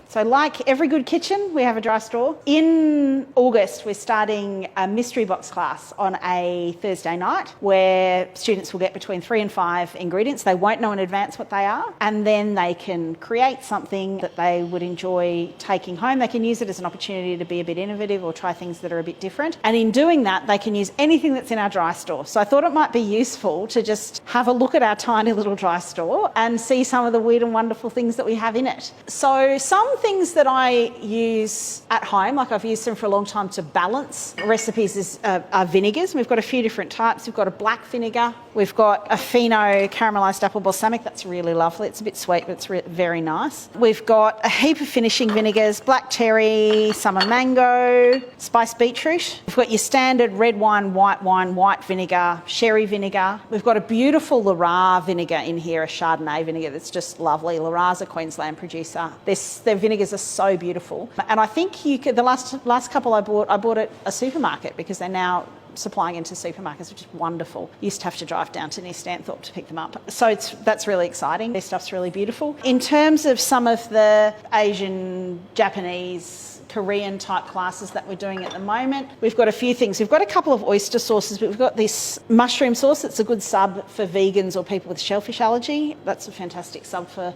So like every good kitchen, we have a dry store. In August, we're starting a mystery box class on a Thursday night where students will get between 3 and 5 ingredients. They won't know in advance what they are, and then they can create something that they would enjoy taking home. They can use it as an opportunity to be a bit innovative or try things that are a bit different. And in doing that, they can use anything that's in our dry store. So I thought it might be useful to just have a look at our tiny little dry store and see some of the weird and wonderful things that we have in it. So some things that I use at home, like I've used them for a long time to balance recipes, are vinegars. We've got a few different types. We've got a black vinegar. We've got a Fino caramelised apple balsamic. That's really lovely. It's a bit sweet, but it's very nice. We've got a heap of finishing vinegars, black cherry, summer mango, spiced beetroot. We've got your standard red wine, white vinegar, sherry vinegar. We've got a beautiful Loire vinegar in here, a Chardonnay vinegar that's just lovely. Loire's a Queensland producer. Their vinegars are so beautiful. And I think you could, the last couple I bought at a supermarket because they're now supplying into supermarkets, which is wonderful. Used to have to drive down to near Stanthorpe to pick them up. So that's really exciting. Their stuff's really beautiful. In terms of some of the Asian, Japanese, Korean type classes that we're doing at the moment, we've got a few things. We've got a couple of oyster sauces, but we've got this mushroom sauce. It's a good sub for vegans or people with shellfish allergy. That's a fantastic sub for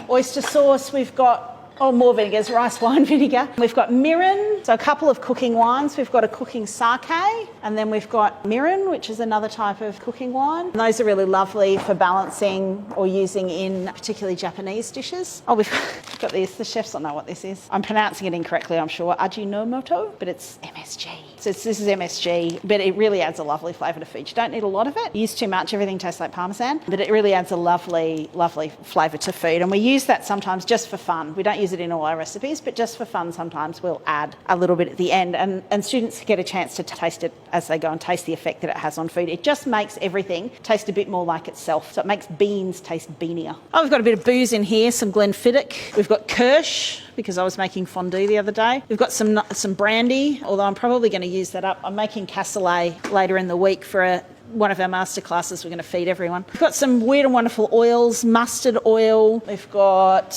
oyster sauce. We've got more vinegars, rice wine vinegar. We've got mirin, so a couple of cooking wines. We've got a cooking sake, and then we've got mirin, which is another type of cooking wine. And those are really lovely for balancing or using in particularly Japanese dishes. Oh, we've got this. The chefs don't know what this is. I'm pronouncing it incorrectly, I'm sure. Ajinomoto, but it's MSG. So this is MSG, but it really adds a lovely flavour to food. You don't need a lot of it. You use too much, everything tastes like Parmesan, but it really adds a lovely, lovely flavour to food. And we use that sometimes just for fun. We don't use it in all our recipes, but just for fun sometimes we'll add a little bit at the end, and students get a chance to taste it as they go and taste the effect that it has on food. It just makes everything taste a bit more like itself, so it makes beans taste beanier. Oh, we've got a bit of booze in here, some Glenfiddich. We've got Kirsch, because I was making fondue the other day. We've got some brandy, although I'm probably going to use that up. I'm making cassoulet later in the week for one of our master classes. We're going to feed everyone. We've got some weird and wonderful oils, mustard oil. We've got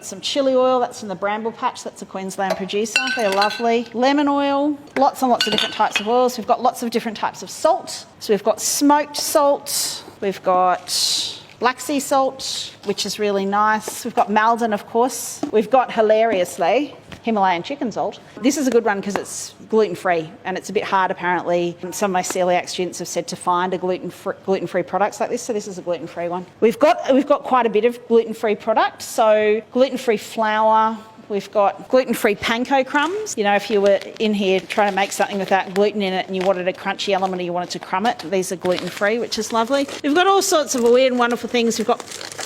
some chili oil, that's from the Bramble Patch, that's a Queensland producer, they're lovely. Lemon oil, lots and lots of different types of oils. We've got lots of different types of salt. So we've got smoked salt, we've got black sea salt, which is really nice. We've got Maldon, of course. We've got, hilariously, Himalayan chicken salt. This is a good one because it's gluten-free, and it's a bit hard apparently. Some of my celiac students have said to find a gluten-free products like this, so this is a gluten-free one. We've got quite a bit of gluten-free product, so gluten-free flour. We've got gluten-free panko crumbs. You know, if you were in here trying to make something without gluten in it and you wanted a crunchy element or you wanted to crumb it, these are gluten-free, which is lovely. We've got all sorts of weird and wonderful things. We've got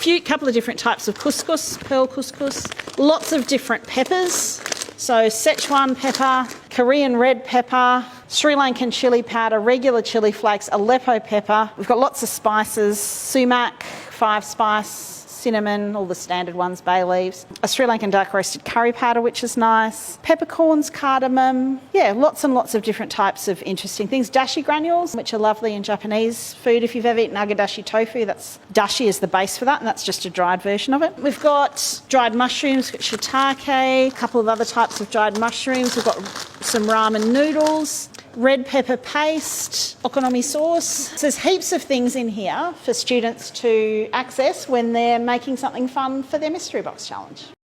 a couple of different types of couscous, pearl couscous, lots of different peppers. So Szechuan pepper, Korean red pepper, Sri Lankan chilli powder, regular chilli flakes, Aleppo pepper. We've got lots of spices, sumac, 5-spice, cinnamon, all the standard ones, bay leaves, a Sri Lankan dark roasted curry powder, which is nice, peppercorns, cardamom, yeah, lots and lots of different types of interesting things. Dashi granules, which are lovely in Japanese food. If you've ever eaten agadashi tofu, dashi is the base for that, and that's just a dried version of it. We've got dried mushrooms, we've got shiitake, a couple of other types of dried mushrooms. We've got some ramen noodles, red pepper paste, okonomi sauce. So there's heaps of things in here for students to access when they're making something fun for their mystery box challenge.